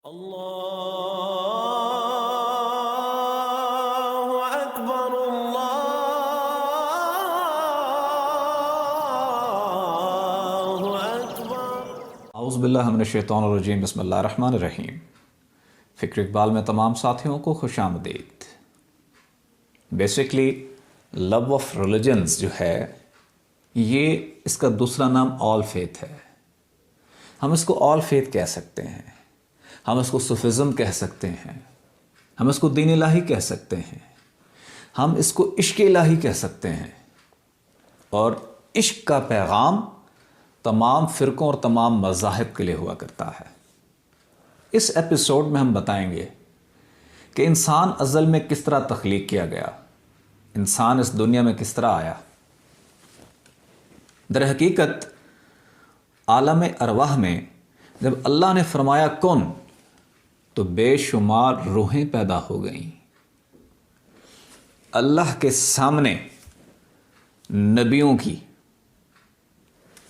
अल्लाहु अकबर अल्लाहु अकबर। औज़ु बिल्लाहि मिनश्शैतानिर्रजीम बिस्मिल्लाहिर्रहमानिर्रहीम। फ़िक्र इक़बाल में तमाम साथियों को खुशामदीद। बेसिकली लव ऑफ रिलीजन्स जो है ये इसका दूसरा नाम ऑल फेथ है। हम इसको ऑल फेथ कह सकते हैं, हम इसको सूफिज़्म कह सकते हैं, हम इसको दीन इलाही कह सकते हैं, हम इसको इश्क इलाही कह सकते हैं। और इश्क का पैगाम तमाम फ़िरक़ों और तमाम मज़ाहिब के लिए हुआ करता है। इस एपिसोड में हम बताएंगे कि इंसान अज़ल में किस तरह तख्लीक किया गया, इंसान इस दुनिया में किस तरह आया। दर हकीकत आलम अरवाह में जब अल्लाह ने फरमाया कुन, तो बेशुमार रूहें पैदा हो गईं। अल्लाह के सामने नबियों की,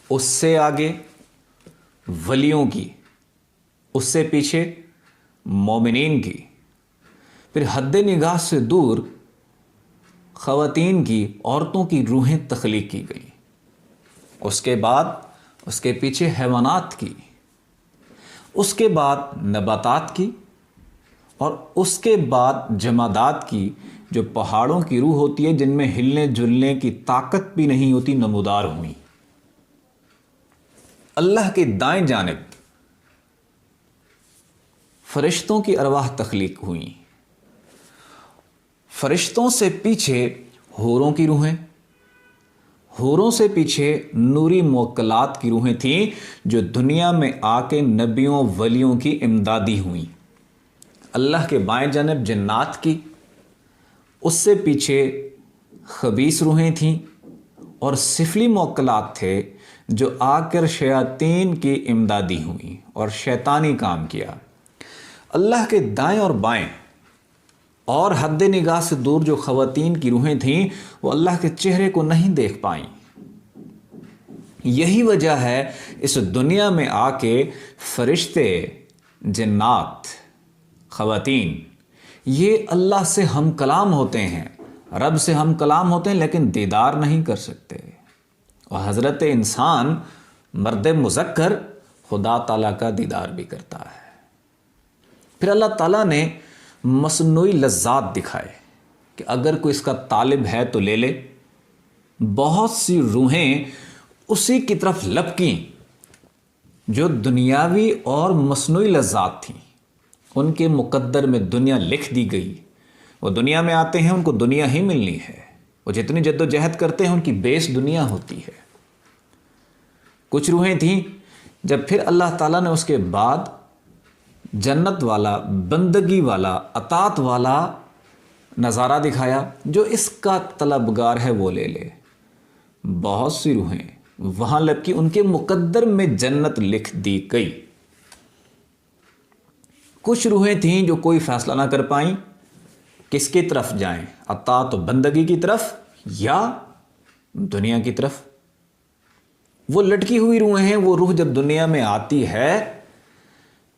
उससे आगे वलियों की, उससे पीछे मोमिनीन की, फिर हद निगाह से दूर ख़वातीन की, औरतों की रूहें तख्लीक की गई। उसके बाद उसके पीछे हैवानात की, उसके बाद नबातात की, और उसके बाद जमादात की, जो पहाड़ों की रूह होती है जिनमें हिलने जुलने की ताकत भी नहीं होती, नमूदार हुई। अल्लाह के दाएं जानिब फरिश्तों की अरवाह तख्लीक हुई। फरिश्तों से पीछे हूरों की रूहें, हूरों से पीछे नूरी मोक्कलात की रूहें थीं जो दुनिया में आके नबियों वलियों की इमदादी हुई। अल्लाह के बाएं जानिब जन्नात की, उससे पीछे खबीस रूहें थीं, और सिफली मोक्कलात थे जो आकर शयातीन की इमदादी हुई और शैतानी काम किया। अल्लाह के दाएं और बाएं और हद निगाह से दूर जो ख़वातीन की रूहें थीं वो अल्लाह के चेहरे को नहीं देख पाईं। यही वजह है इस दुनिया में आके फरिश्ते, जन्नात, ख़वातीन ये अल्लाह से हम कलाम होते हैं, रब से हम कलाम होते हैं, लेकिन दीदार नहीं कर सकते। और हज़रत इंसान मर्द मुज़क्कर खुदा ताला का दीदार भी करता है। फिर अल्लाह ताला ने मसनूई लज़्ज़ात दिखाए कि अगर कोई इसका तालिब है तो ले ले। बहुत सी रूहें उसी की तरफ लपकीं जो दुनियावी और मसनूई लज़्ज़ात थीं। उनके मुकद्दर में दुनिया लिख दी गई। वो दुनिया में आते हैं, उनको दुनिया ही मिलनी है। वो जितनी जद्दोजहद करते हैं उनकी बेस दुनिया होती है। कुछ रूहें थीं जब फिर अल्लाह ताला ने उसके बाद जन्नत वाला, बंदगी वाला, अतात वाला नज़ारा दिखाया, जो इसका तलबगार है वो ले ले। बहुत सी रूहें वहाँ लपकी, उनके मुकद्दर में जन्नत लिख दी गई। कुछ रूहें थीं जो कोई फैसला ना कर पाईं किसकी तरफ जाएं, अतात बंदगी की तरफ या दुनिया की तरफ। वो लटकी हुई रूहें हैं। वो रूह जब दुनिया में आती है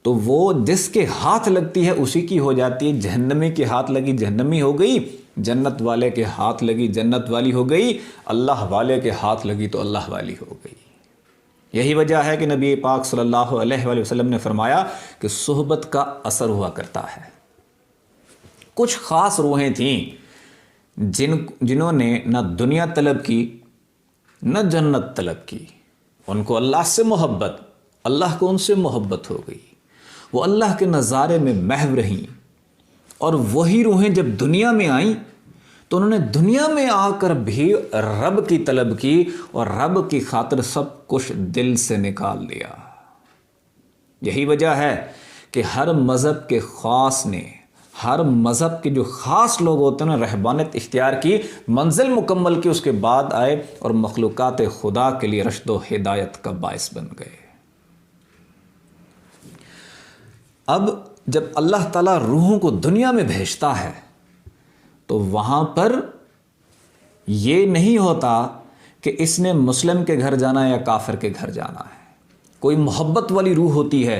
तो वो जिसके हाथ लगती है उसी की हो जाती है। जहन्नमी के हाथ लगी जहन्नमी हो गई, जन्नत वाले के हाथ लगी जन्नत वाली हो गई, अल्लाह वाले के हाथ लगी तो अल्लाह वाली हो गई। यही वजह है कि नबी पाक सल्लल्लाहु अलैहि वसल्लम ने फरमाया कि सोहबत का असर हुआ करता है। कुछ ख़ास रूहें थीं जिन्होंने न दुनिया तलब की न जन्नत तलब की। उनको अल्लाह से मोहब्बत, अल्लाह को उनसे मोहब्बत हो गई। वो अल्लाह के नज़ारे में महव रहीं। और वही रूहें जब दुनिया में आईं तो उन्होंने दुनिया में आकर भी रब की तलब की और रब की खातिर सब कुछ दिल से निकाल दिया। यही वजह है कि हर मज़हब के ख़ास ने, हर मज़हब के जो ख़ास लोग होते हैं ना, रहबानियत इख्तियार की, मंजिल मुकम्मल की, उसके बाद आए और मखलूक़ात खुदा के लिए रश्द व हिदायत का बाइस बन गए। अब जब अल्लाह ताला रूहों को दुनिया में भेजता है तो वहाँ पर ये नहीं होता कि इसने मुस्लिम के घर जाना है या काफिर के घर जाना है। कोई मोहब्बत वाली रूह होती है